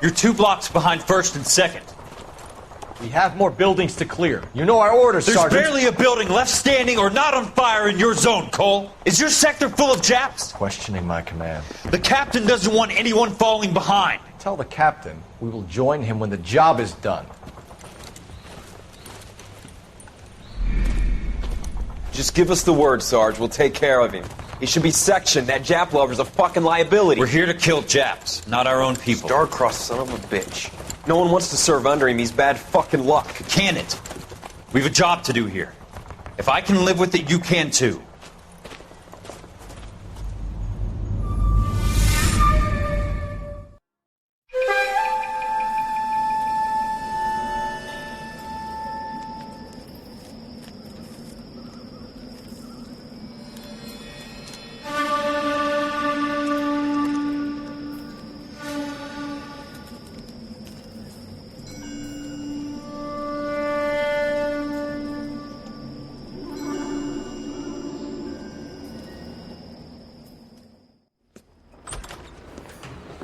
You're 2 blocks behind 1st and 2nd. We have more buildings to clear. You know our orders, There's Sergeant. barely a building left standing or not on fire in your zone, Cole. Is your sector full of Japs? Questioning my command. The captain doesn't want anyone falling behind. Tell the captain we will join him when the job is done. Just give us the word, Sarge. We'll take care of him. He should be sectioned. That Jap lover's a fucking liability. We're here to kill Japs, not our own people. Star-crossed son of a bitch. No one wants to serve under him. He's bad fucking luck. Can it? We have a job to do here. If I can live with it, you can too.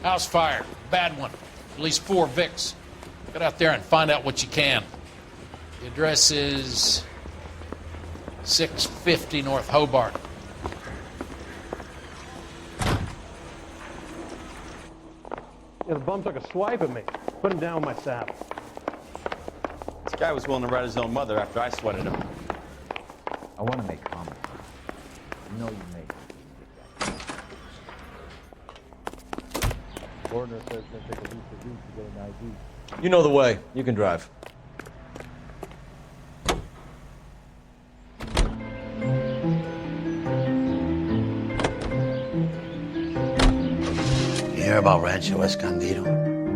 House fire. Bad one. At least 4 Vicks. Get out there and find out what you can. The address is 650 North Hobart. Yeah, the bum took a swipe at me. Put him down with my saddle. This guy was willing to write his own mother after I sweated him. I want to make comment. You know you made it. Coroner says it's going to take at least a week to get an ID. You know the way. You can drive. You hear about Rancho Escondido?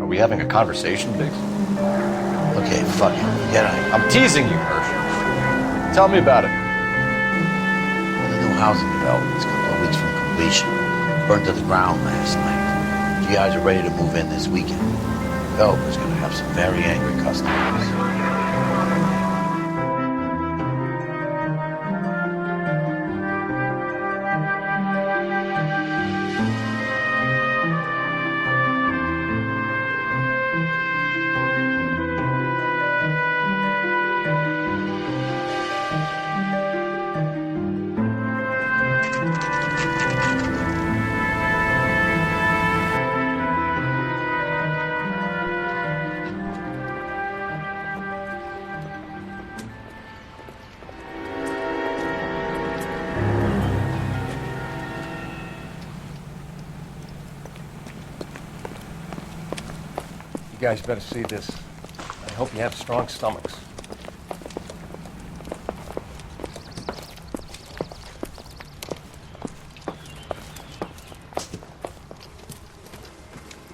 Are we having a conversation, Biggs? Okay, fuck it. Get out. I'm teasing you, Hersh. Tell me about it. Well, the new housing development's a couple of weeks from completion. Burned to the ground last night. You guys are ready to move in this weekend. Developer's gonna have some very angry customers. You guys better see this. I hope you have strong stomachs.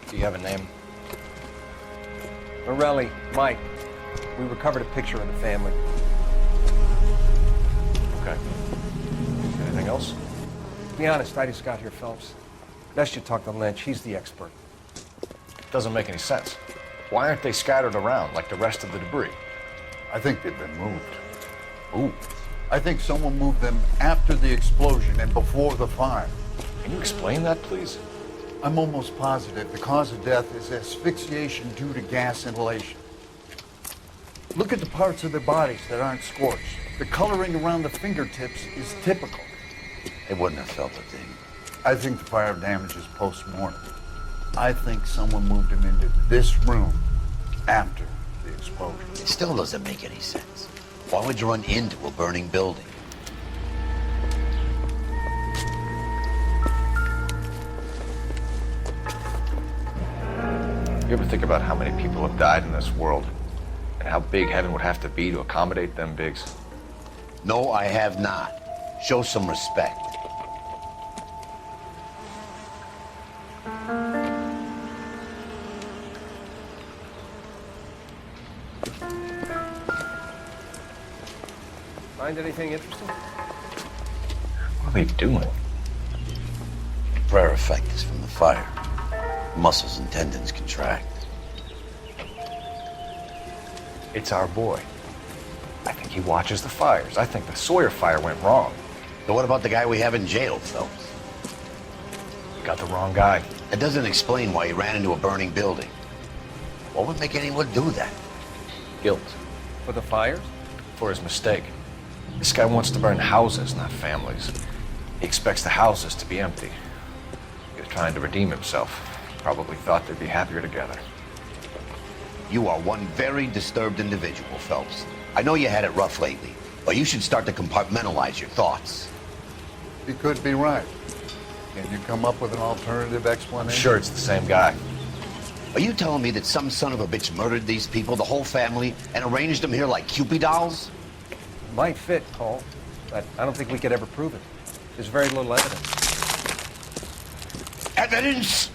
Do you have a name? Morelli, Mike. We recovered a picture of the family. Okay. Anything else? To be honest, I just got here, Phelps. Best you talk to Lynch. He's the expert. Doesn't make any sense. Why aren't they scattered around like the rest of the debris? I think they've been moved. Ooh. I think someone moved them after the explosion and before the fire. Can you explain that, please? I'm almost positive the cause of death is asphyxiation due to gas inhalation. Look at the parts of their bodies that aren't scorched. The coloring around the fingertips is typical. They wouldn't have felt a thing. I think the fire damage is post-mortem. I think someone moved him into this room after the explosion. It still doesn't make any sense. Why would you run into a burning building? You ever think about how many people have died in this world? And how big heaven would have to be to accommodate them, Biggs? No, I have not. Show some respect. Find anything interesting? What are they doing? Prayer effect is from the fire. Muscles and tendons contract. It's our boy. I think he watches the fires. I think the Sawyer fire went wrong. But what about the guy we have in jail, Phelps? You got the wrong guy. That doesn't explain why he ran into a burning building. What would make anyone do that? Guilt. For the fires? For his mistake. This guy wants to burn houses, not families. He expects the houses to be empty. He was trying to redeem himself. Probably thought they'd be happier together. You are one very disturbed individual, Phelps. I know you had it rough lately, but you should start to compartmentalize your thoughts. You could be right. Can you come up with an alternative explanation? I'm sure it's the same guy. Are you telling me that some son of a bitch murdered these people, the whole family, and arranged them here like Cupid dolls? Might fit, Cole, but I don't think we could ever prove it. There's very little evidence. Evidence?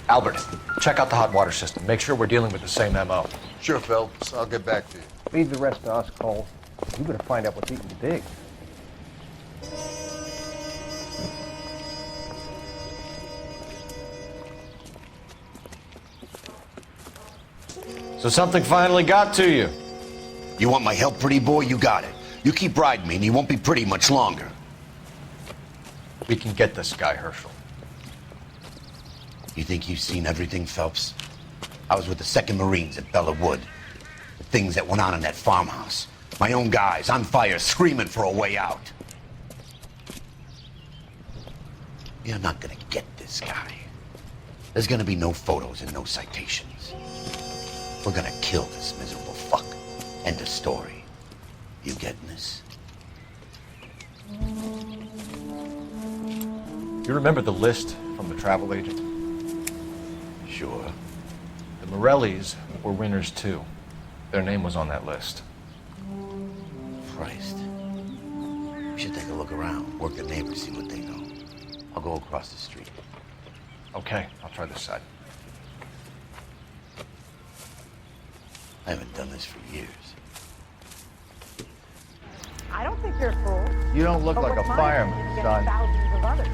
Albert, check out the hot water system. Make sure we're dealing with the same MO. Sure, Phelps. I'll get back to you. Leave the rest to us, Cole. You better find out what's eating the dig. So something finally got to you. You want my help, pretty boy? You got it. You keep riding me and you won't be pretty much longer. We can get this guy, Herschel. You think you've seen everything, Phelps? I was with the 2nd Marines at Bella Wood. The things that went on in that farmhouse. My own guys on fire, screaming for a way out. You're not gonna get this guy. There's gonna be no photos and no citations. We're gonna kill this miserable fuck. End of story. You getting this? You remember the list from the travel agent? Sure. The Morellis were winners too. Their name was on that list. Christ. We should take a look around. Work the neighbors, see what they know. I'll go across the street. Okay, I'll try this side. I haven't done this for years. I don't think you're a fool. You don't look But like a what's mine fireman, is getting son. thousands of others.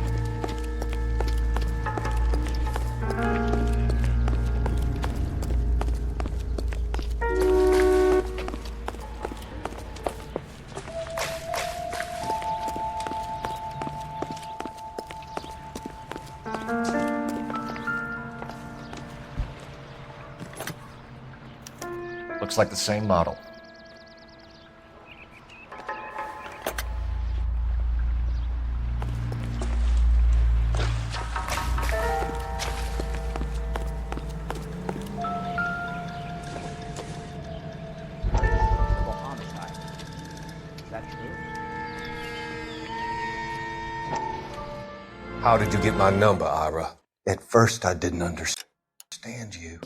Looks like the same model. Homicide. Is that true? How did you get my number, Ira? At first, I didn't understand you.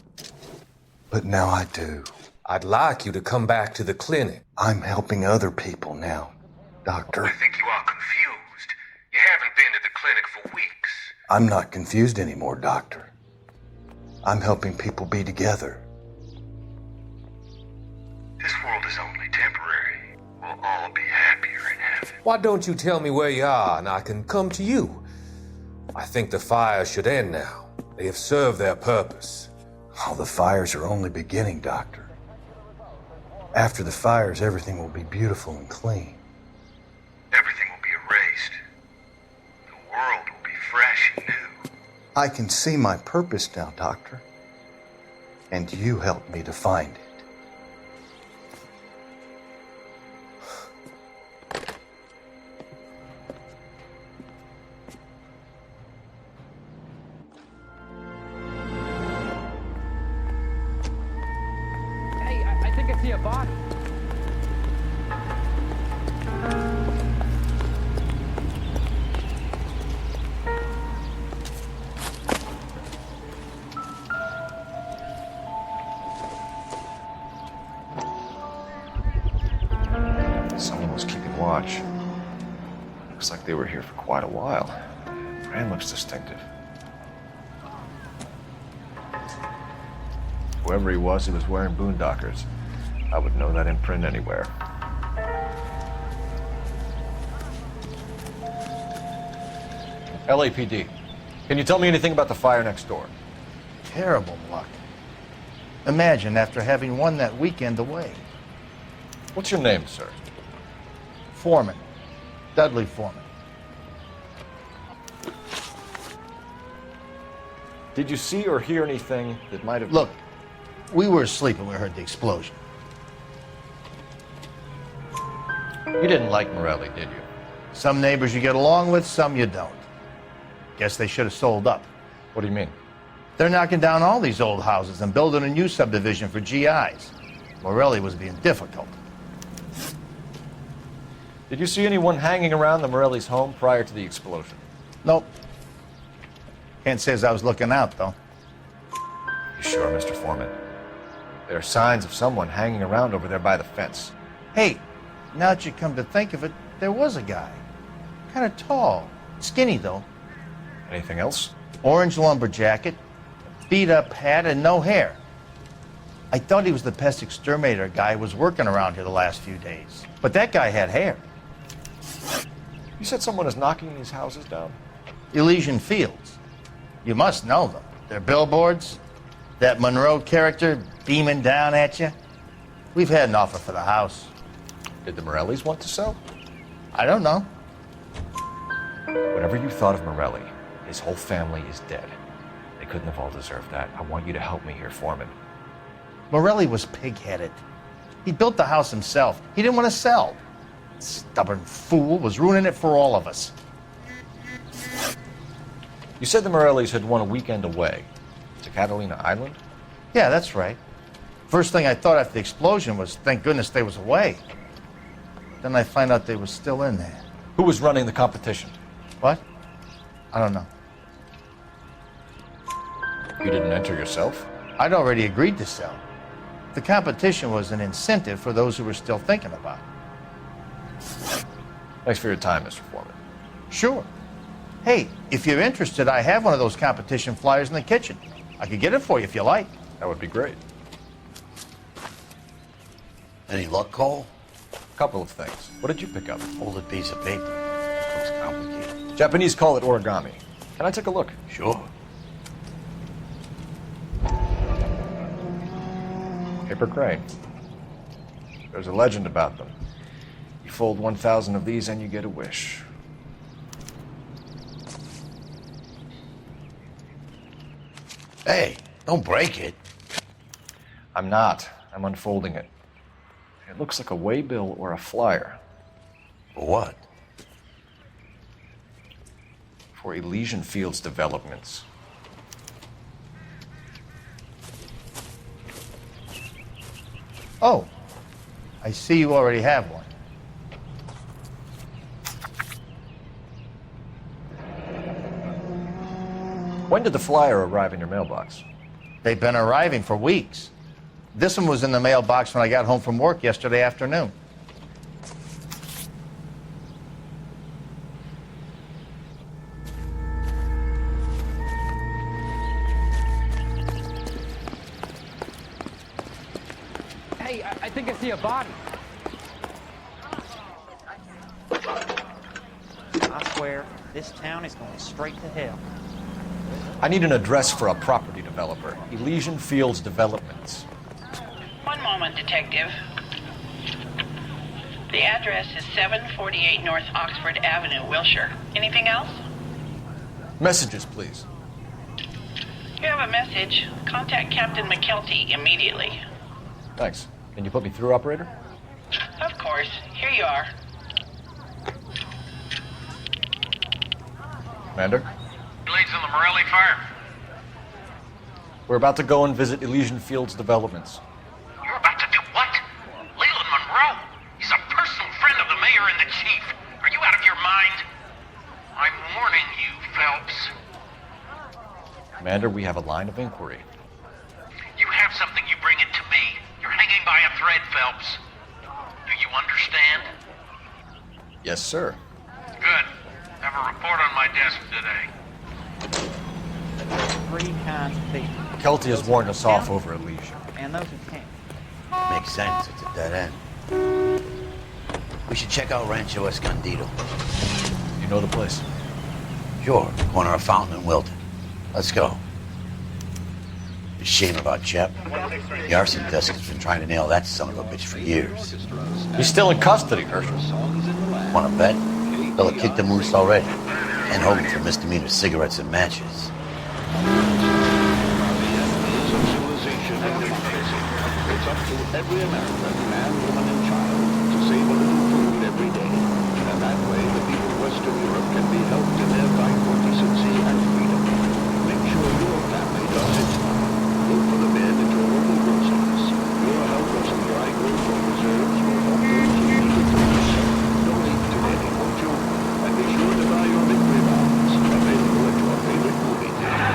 But now I do. I'd like you to come back to the clinic. I'm helping other people now, Doctor. I think you are confused. You haven't been to the clinic for weeks. I'm not confused anymore, Doctor. I'm helping people be together. This world is only temporary. We'll all be happier in heaven. Why don't you tell me where you are and I can come to you? I think the fires should end now. They have served their purpose. Oh, the fires are only beginning, Doctor. After the fires, everything will be beautiful and clean. Everything will be erased. The world will be fresh and new. I can see my purpose now, Doctor. And you helped me to find it. Hey, I think I see a body. Someone was keeping watch. Looks like they were here for quite a while. Brand looks distinctive. Whoever he was wearing boondockers. I would know that imprint anywhere. LAPD, can you tell me anything about the fire next door? Terrible luck. Imagine after having won that weekend away. What's your name, sir? Foreman. Dudley Foreman. Did you see or hear anything that might have... Look, we were asleep when we heard the explosion. You didn't like Morelli, did you? Some neighbors you get along with, some you don't. Guess they should have sold up. What do you mean? They're knocking down all these old houses and building a new subdivision for GIs. Morelli was being difficult. Did you see anyone hanging around the Morelli's home prior to the explosion? Nope. Can't say as I was looking out, though. You sure, Mr. Foreman? There are signs of someone hanging around over there by the fence. Hey, now that you come to think of it, there was a guy. Kind of tall. Skinny, though. Anything else? Orange lumber jacket, beat-up hat, and no hair. I thought he was the pest exterminator guy who was working around here the last few days. But that guy had hair. You said someone is knocking these houses down? Elysian Fields. You must know them. They're billboards. That Monroe character beaming down at you. We've had an offer for the house. Did the Morellis want to sell? I don't know. Whatever you thought of Morelli, his whole family is dead. They couldn't have all deserved that. I want you to help me here, Foreman. Morelli was pig-headed. He built the house himself. He didn't want to sell. Stubborn fool was ruining it for all of us. You said the Morellis had won a weekend away to Catalina Island? Yeah, that's right. First thing I thought after the explosion was, thank goodness they was away. Then I find out they was still in there. Who was running the competition? What? I don't know. You didn't enter yourself? I'd already agreed to sell. The competition was an incentive for those who were still thinking about it. Thanks for your time, Mr. Foreman. Sure. Hey, if you're interested, I have one of those competition flyers in the kitchen. I could get it for you if you like. That would be great. Any luck, Cole? A couple of things. What did you pick up? Folded piece of paper. Looks complicated. Japanese call it origami. Can I take a look? Sure. Paper crane. There's a legend about them. You fold 1,000 of these and you get a wish. Hey, don't break it. I'm not. I'm unfolding it. It looks like a waybill or a flyer. For what? For Elysian Fields developments. Oh, I see you already have one. When did the flyer arrive in your mailbox? They've been arriving for weeks. This one was in the mailbox when I got home from work yesterday afternoon. Hey, I think I see a body. I swear, this town is going straight to hell. I need an address for a property developer. Elysian Fields Developments. One moment, Detective. The address is 748 North Oxford Avenue, Wilshire. Anything else? Messages, please. You have a message. Contact Captain McKelty immediately. Thanks. Can you put me through, operator? Of course. Here you are. Commander? Leads in the Morelli fire. We're about to go and visit Elysian Fields Developments. You're about to do what? Leland Monroe? He's a personal friend of the mayor and the chief. Are you out of your mind? I'm warning you, Phelps. Commander, we have a line of inquiry. You have something, you bring it to me. You're hanging by a thread, Phelps. Do you understand? Yes, sir. Good. Have a report on my desk today. Three kinds of people. Kelty has warned us off over Elysian. And those who can't. Makes sense. It's a dead end. We should check out Rancho Escondido. You know the place? Sure. Corner of Fountain and Wilton. Let's go. It's a shame about Shep. The arson desk has been trying to nail that son of a bitch for years. He's still in custody, Herschel. Want to bet? They'll have kicked the moose already. And hoping for misdemeanor cigarettes and matches. up to every American, man, woman, and child to save a little food every day. And that way, the people of Western Europe can be helped in their fight for decency and freedom. Make sure your family does its part. Look for the men at your local groceries. Your help of some dry goods or reserves will help those who need it the most. Donate today, won't you? And be sure to buy your victory bonds, available at your favorite movie theater.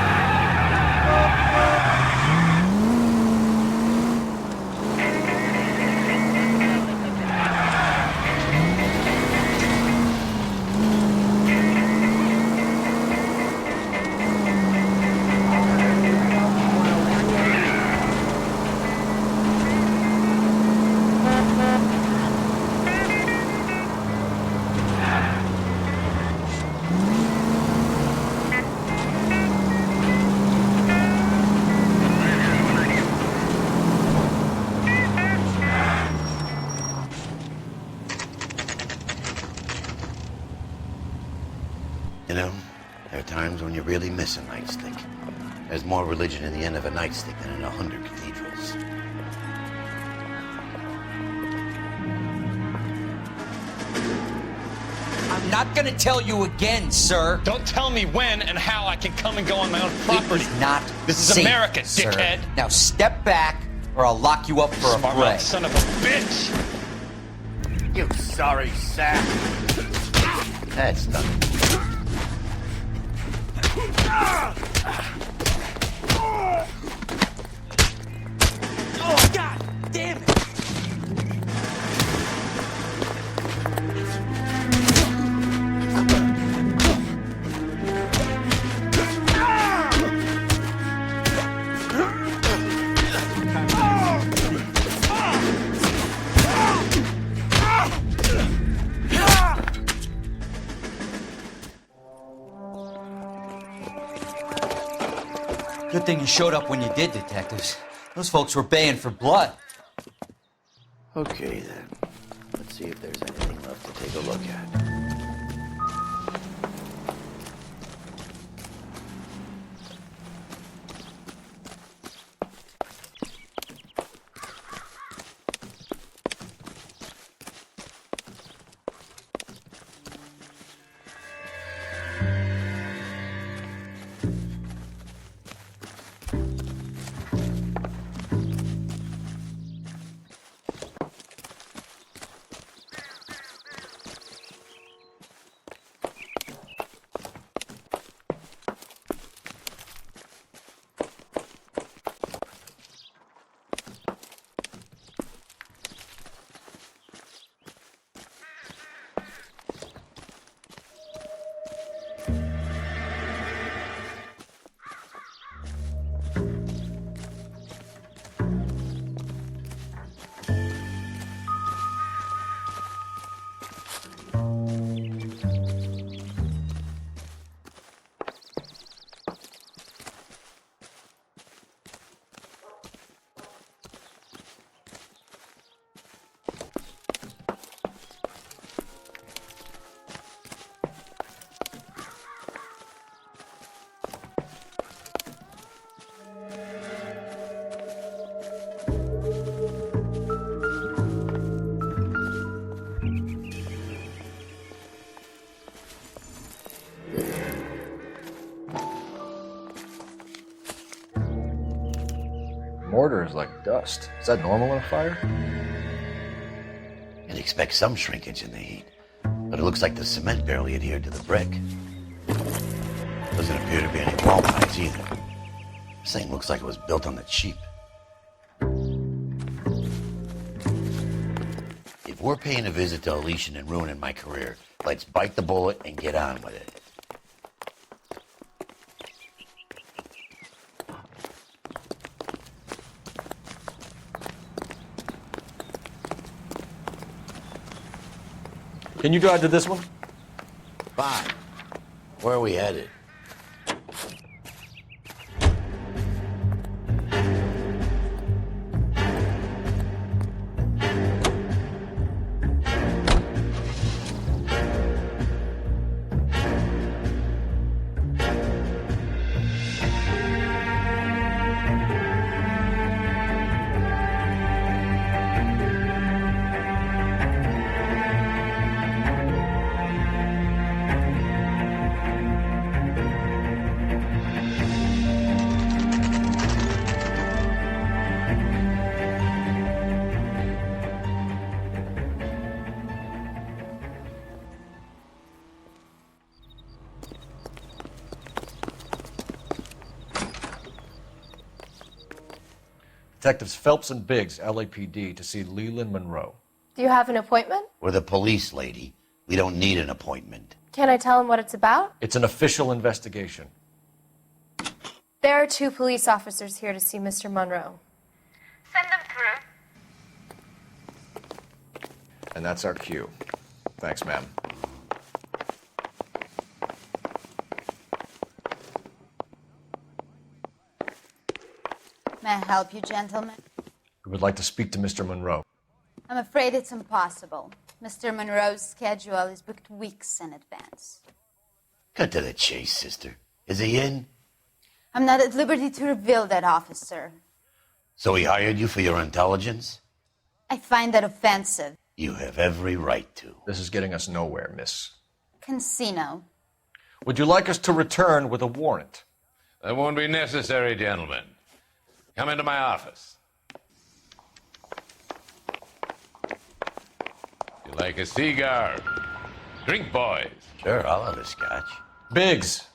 You know, there are times when you really miss a nightstick. There's more religion in the end of a nightstick than in 100 cathedrals. I'm not gonna tell you again, sir. Don't tell me when and how I can come and go on my own property. It is not This is safe, America, sir. dickhead. Now step back, or I'll lock you up for Smart a fray. mouth son of a bitch! You sorry sack. That's nothing. Oh, God damn it! Good thing you showed up when you did, detectives. Those folks were baying for blood. Okay, then. Let's see if there's anything left to take a look at. Mortar is like dust. Is that normal in a fire? You'd expect some shrinkage in the heat, but it looks like the cement barely adhered to the brick. Doesn't appear to be any wall pipes either. This thing looks like it was built on the cheap. If we're paying a visit to Elysian and ruining my career, let's bite the bullet and get on with it. Can you drive to this one? Fine. Where are we headed? Detectives Phelps and Biggs, LAPD, to see Leland Monroe. Do you have an appointment? We're the police, lady. We don't need an appointment. Can I tell him what it's about? It's an official investigation. There are 2 police officers here to see Mr. Monroe. Send them through. And that's our cue. Thanks, ma'am. May I help you, gentlemen? We would like to speak to Mr. Monroe. I'm afraid it's impossible. Mr. Monroe's schedule is booked weeks in advance. Cut to the chase, sister. Is he in? I'm not at liberty to reveal that, officer. So he hired you for your intelligence? I find that offensive. You have every right to. This is getting us nowhere, miss. Casino. Would you like us to return with a warrant? That won't be necessary, gentlemen. Come into my office. You like a cigar? Drink, boys. Sure, I'll have a scotch. Biggs.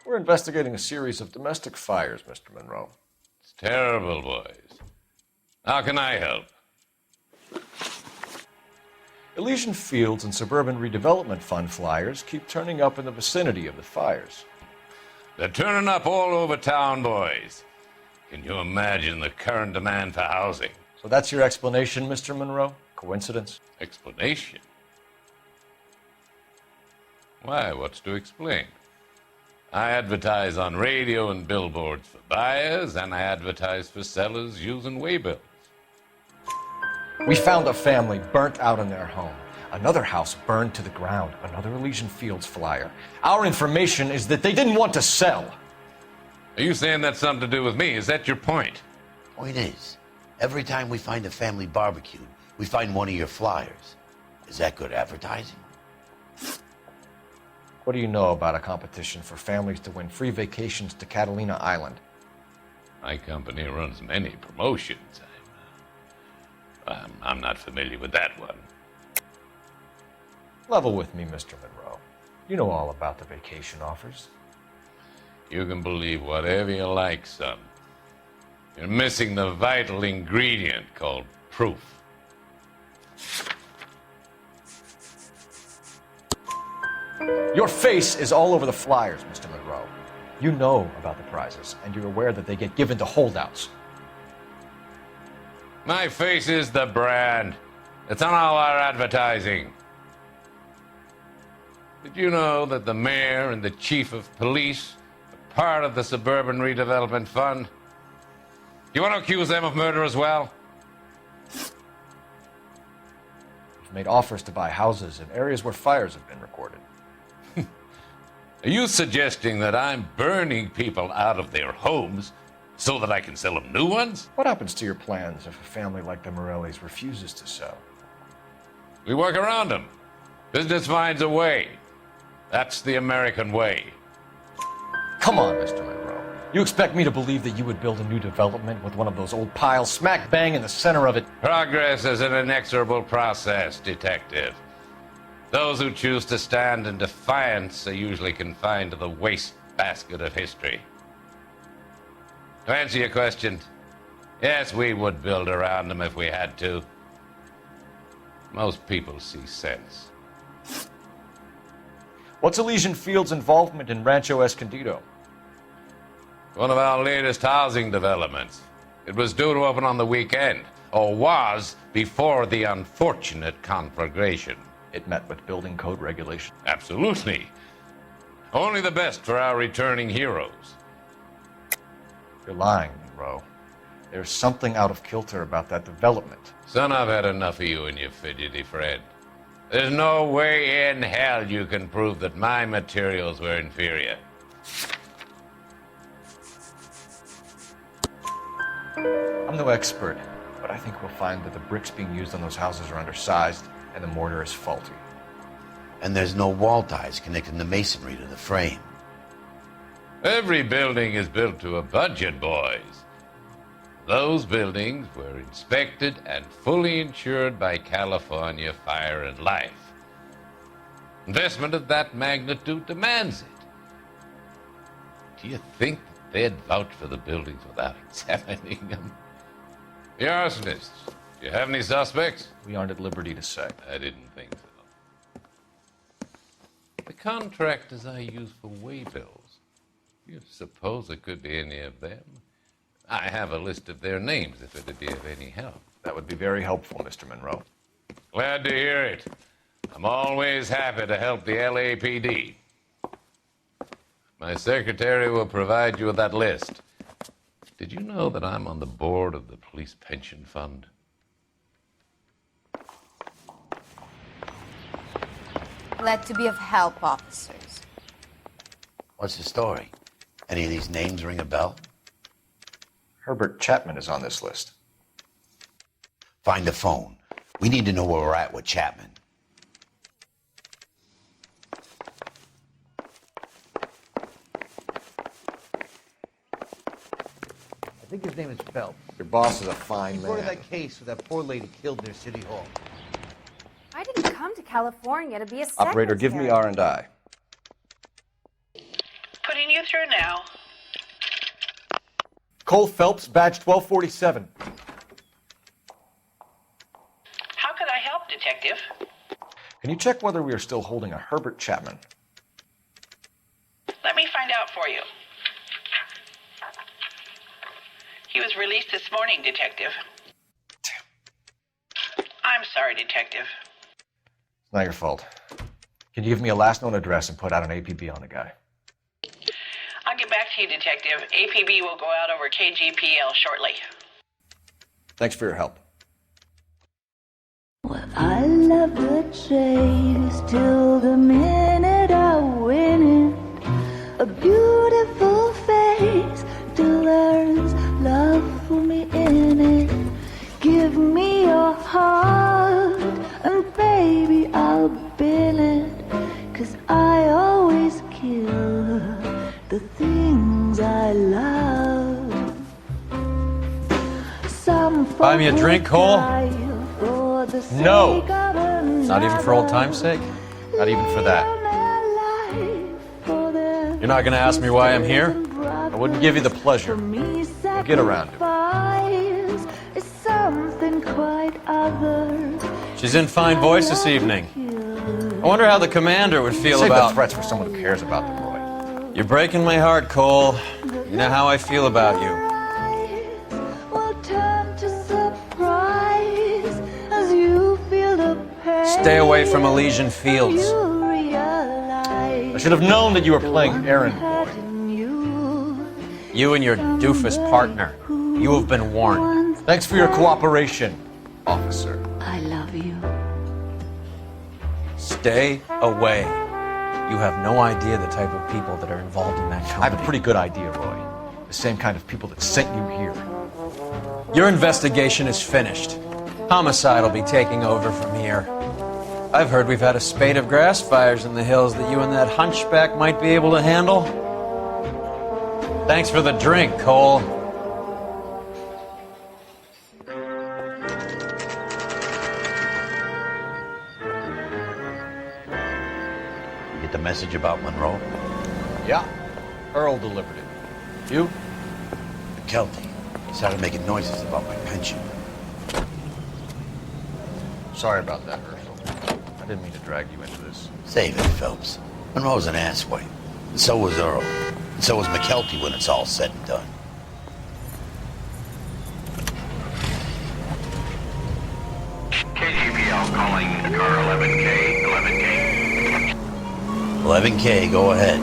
We're investigating a series of domestic fires, Mr. Monroe. It's terrible, boys. How can I help? Elysian Fields and Suburban Redevelopment Fund flyers keep turning up in the vicinity of the fires. They're turning up all over town, boys. Can you imagine the current demand for housing? So that's your explanation, Mr. Monroe? Coincidence? Explanation? Why, what's to explain? I advertise on radio and billboards for buyers, and I advertise for sellers using waybills. We found a family burnt out in their home. Another house burned to the ground. Another Elysian Fields flyer. Our information is that they didn't want to sell. Are you saying that's something to do with me? Is that your point? Point is, every time we find a family barbecue, we find one of your flyers. Is that good advertising? What do you know about a competition for families to win free vacations to Catalina Island? My company runs many promotions. I'm not familiar with that one. Level with me, Mr. Monroe. You know all about the vacation offers. You can believe whatever you like, son. You're missing the vital ingredient called proof. Your face is all over the flyers, Mr. Monroe. You know about the prizes, and you're aware that they get given to holdouts. My face is the brand. It's on all our advertising. Did you know that the mayor and the chief of police are part of the Suburban Redevelopment Fund? You want to accuse them of murder as well? We've made offers to buy houses in areas where fires have been recorded. Are you suggesting that I'm burning people out of their homes so that I can sell them new ones? What happens to your plans if a family like the Morellis refuses to sell? We work around them. Business finds a way. That's the American way. Come on, Mr. Monroe. You expect me to believe that you would build a new development with one of those old piles smack bang in the center of it? Progress is an inexorable process, detective. Those who choose to stand in defiance are usually confined to the wastebasket of history. To answer your question, yes, we would build around them if we had to. Most people see sense. What's Elysian Fields' involvement in Rancho Escondido? One of our latest housing developments. It was due to open on the weekend, or was before the unfortunate conflagration. It met with building code regulations. Absolutely. Only the best for our returning heroes. You're lying, Monroe. There's something out of kilter about that development. Son, I've had enough of you and your fidgety friend. There's no way in hell you can prove that my materials were inferior. I'm no expert, but I think we'll find that the bricks being used on those houses are undersized and the mortar is faulty. And there's no wall ties connecting the masonry to the frame. Every building is built to a budget, boys. Those buildings were inspected and fully insured by California Fire and Life. Investment of that magnitude demands it. Do you think they'd vouch for the buildings without examining them? The arsonists. Do you have any suspects? We aren't at liberty to say. I didn't think so. The contractors I use for waybills. You suppose it could be any of them? I have a list of their names if it'd be of any help. That would be very helpful, Mr. Monroe. Glad to hear it. I'm always happy to help the LAPD. My secretary will provide you with that list. Did you know that I'm on the board of the police pension fund? Glad to be of help, officers. What's the story? Any of these names ring a bell? Herbert Chapman is on this list. Find the phone. We need to know where we're at with Chapman. I think his name is Phelps. Your boss is a fine Before man. that case with that poor lady killed near City Hall. I didn't come to California to be a secretary. Operator, give me R&I. Putting you through now. Cole Phelps, badge 1247. How could I help, Detective? Can you check whether we are still holding a Herbert Chapman? Let me find out for you. He was released this morning, Detective. Damn. I'm sorry, Detective. It's not your fault. Can you give me a last known address and put out an APB on the guy? I'll get back to you, Detective. APB will go out over KGPL shortly. Thanks for your help. I love the chase till the minute I win it. A beautiful face till there's love for me in it. Give me your heart and baby I'll bin it. 'Cause I always kill the things I love. Some Buy me a drink, Cole? No. Not even for old time's sake? Not even for that. You're not going to ask me why I'm here? I wouldn't give you the pleasure. We'll get around to it. Something quite other. She's in fine voice this evening. I wonder how the commander would feel Save about... the threats for someone who cares about them, Roy. You're breaking my heart, Cole. You know how I feel about you. Stay away from Elysian Fields. I should have known that you were playing errand boy. You and your doofus partner. You have been warned. Thanks for your cooperation, officer. I love you. Stay away. You have no idea the type of people that are involved in that company. I have a pretty good idea, Roy. The same kind of people that sent you here. Your investigation is finished. Homicide will be taking over from here. I've heard we've had a spate of grass fires in the hills that you and that hunchback might be able to handle. Thanks for the drink, Cole. You get the message about Monroe? Yeah. Earl delivered it. You? McKelty started making noises about my pension. Sorry about that, Herschel. I didn't mean to drag you into this. Save it, Phelps. Monroe's an asswipe. And so was Earl. And so was McKelty when it's all said and done. KGPL calling car 11K, 11K. 11K, go ahead.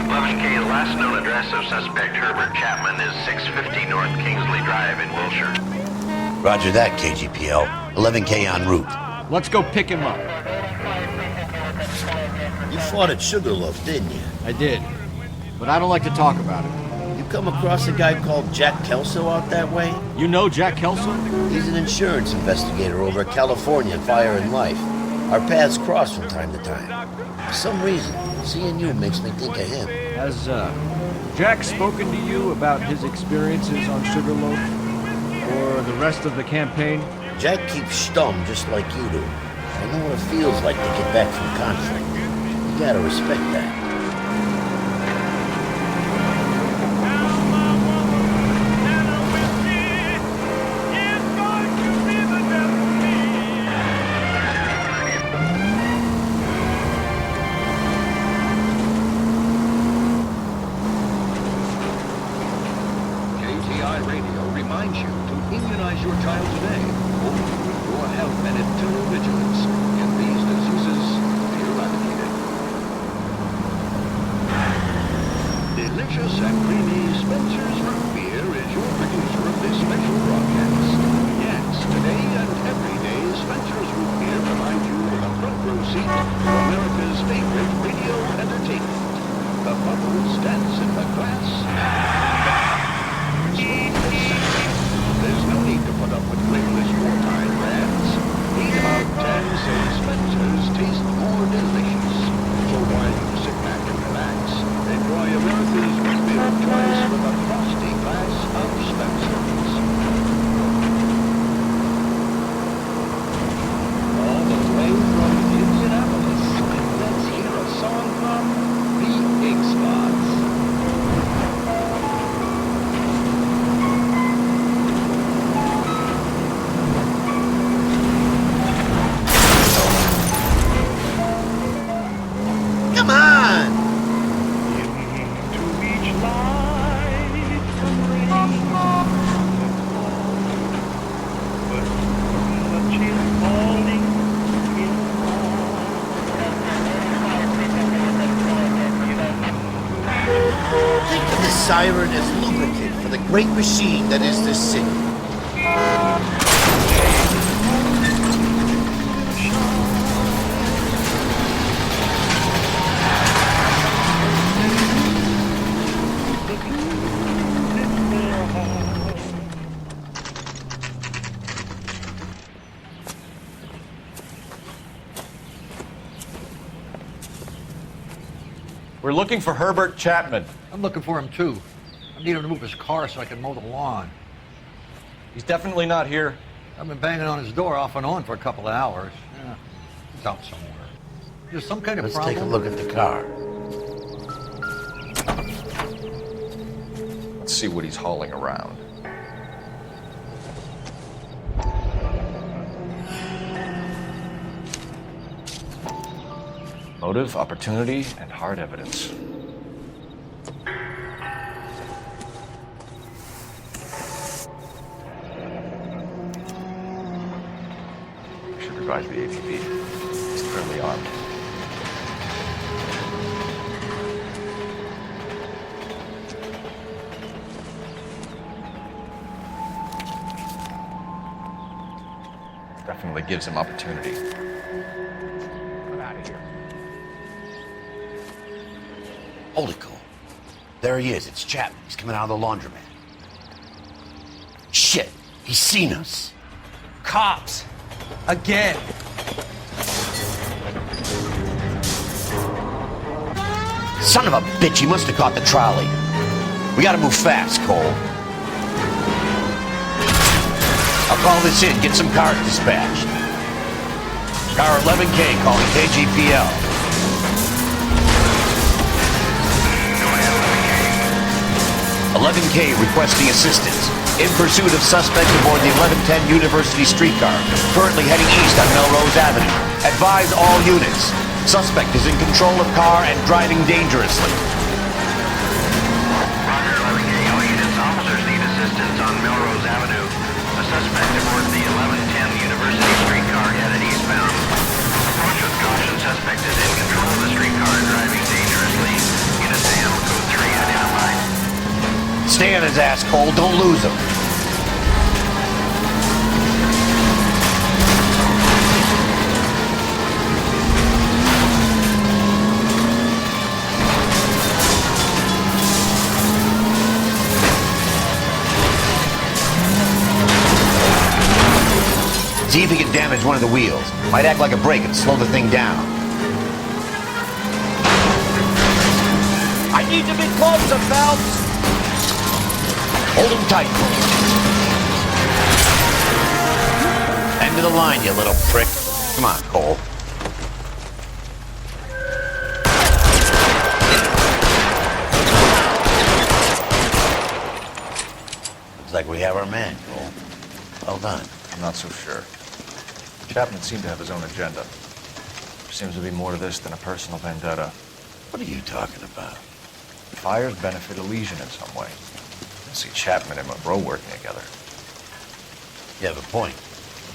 11K, the last known address of suspect Herbert Chapman is 650 North Kingsley Drive in Wilshire. Roger that, KGPL. 11K en route. Let's go pick him up. You fought at Sugarloaf, didn't you? I did, but I don't like to talk about it. You come across a guy called Jack Kelso out that way? You know Jack Kelso? He's an insurance investigator over at California Fire and Life. Our paths cross from time to time. For some reason, seeing you makes me think of him. Has Jack spoken to you about his experiences on Sugarloaf? Or the rest of the campaign? Jack keeps stum just like you do. I know what it feels like to get back from conflict. You gotta respect that. Your child today, only with your help and eternal vigilance. In these diseases, be eradicated. Delicious and creamy Spencer's Root Beer is your producer of this special broadcast. Yes, today and every day, Spencer's Root Beer provides you with a front row seat for America's favorite radio entertainment. The bubbles dance in the glass. There's no need to put up with flavorless wartime brands. Heat up and say Spencer's taste more delicious. So while you sit back and relax, enjoy America's root beer of choice with a frosty glass of Spencer's. All the way from Indianapolis, let's hear a song from the Ink Spots. Come on! Think of the siren as lubricant for the great machine that is this city. We're looking for Herbert Chapman. I'm looking for him too. I need him to move his car so I can mow the lawn. He's definitely not here. I've been banging on his door off and on for a couple of hours. Yeah, he's out somewhere. There's some kind of Let's problem. take a look at the car. Let's see what he's hauling around. Motive, opportunity, and hard evidence. Should advise the APB. He's clearly armed. Definitely gives him opportunity. Get out of here. Hold it, Cole. There he is. It's Chapman. He's coming out of the laundromat. Shit! He's seen us. Cops! Again! Son of a bitch, he must have caught the trolley. We gotta move fast, Cole. I'll call this in, get some cars dispatched. Car 11K calling KGPL. 11K requesting assistance. In pursuit of suspect aboard the 1110 University streetcar, currently heading east on Melrose Avenue. Advise all units. Suspect is in control of car and driving dangerously. Roger, 11K. All units, officers need assistance on Melrose Avenue. A suspect aboard the 1110 University streetcar headed eastbound. Approach with caution. Suspect is in control of the streetcar, driving dangerously. Unit SAM, code 3 identified. Stay on his ass, Cole. Don't lose him. See if he can damage one of the wheels. Might act like a brake and slow the thing down. I need to be closer, Phelps! Hold him tight, Cole. End of the line, you little prick. Come on, Cole. Looks like we have our man, Cole. Well done. I'm not so sure. Chapman seemed to have his own agenda. There seems to be more to this than a personal vendetta. What are you talking about? Fires benefit Elysian in some way. I see Chapman and Monroe working together. You have a point.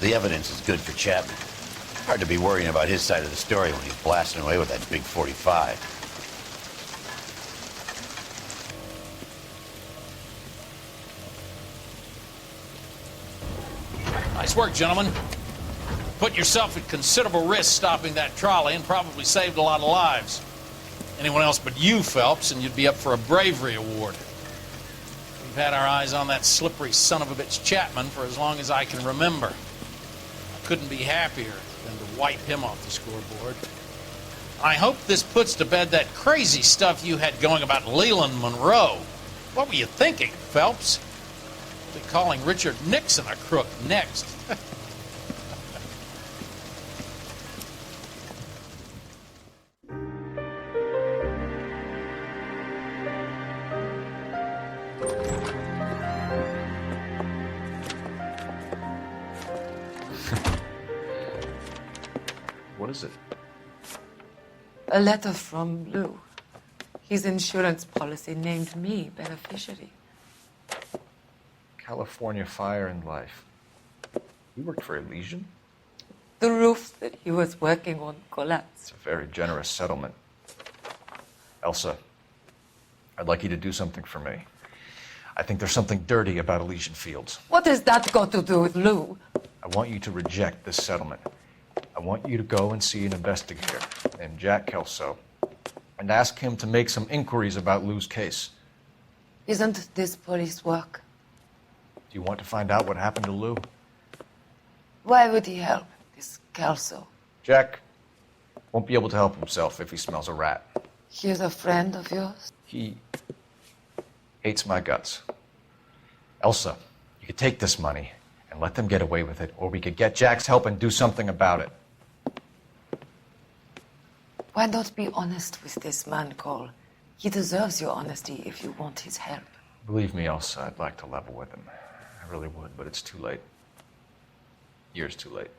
The evidence is good for Chapman. Hard to be worrying about his side of the story when he's blasting away with that big 45. Nice work, gentlemen. Put yourself at considerable risk stopping that trolley and probably saved a lot of lives. Anyone else but you, Phelps, and you'd be up for a bravery award. We've had our eyes on that slippery son of a bitch Chapman for as long as I can remember. I couldn't be happier than to wipe him off the scoreboard. I hope this puts to bed that crazy stuff you had going about Leland Monroe. What were you thinking, Phelps? We'll be calling Richard Nixon a crook next. What is it? A letter from Lou. His insurance policy named me beneficiary. California Fire and Life. You worked for Elysian? The roof that he was working on collapsed. It's a very generous settlement. Elsa, I'd like you to do something for me. I think there's something dirty about Elysian Fields. What has that got to do with Lou? I want you to reject this settlement. I want you to go and see an investigator named Jack Kelso and ask him to make some inquiries about Lou's case. Isn't this police work? Do you want to find out what happened to Lou? Why would he help, this Kelso? Jack won't be able to help himself if he smells a rat. He's a friend of yours? He hates my guts. Elsa, you could take this money and let them get away with it, or we could get Jack's help and do something about it. Why not be honest with this man, Cole? He deserves your honesty if you want his help. Believe me, Elsa, I'd like to level with him. I really would, but it's too late. Years too late.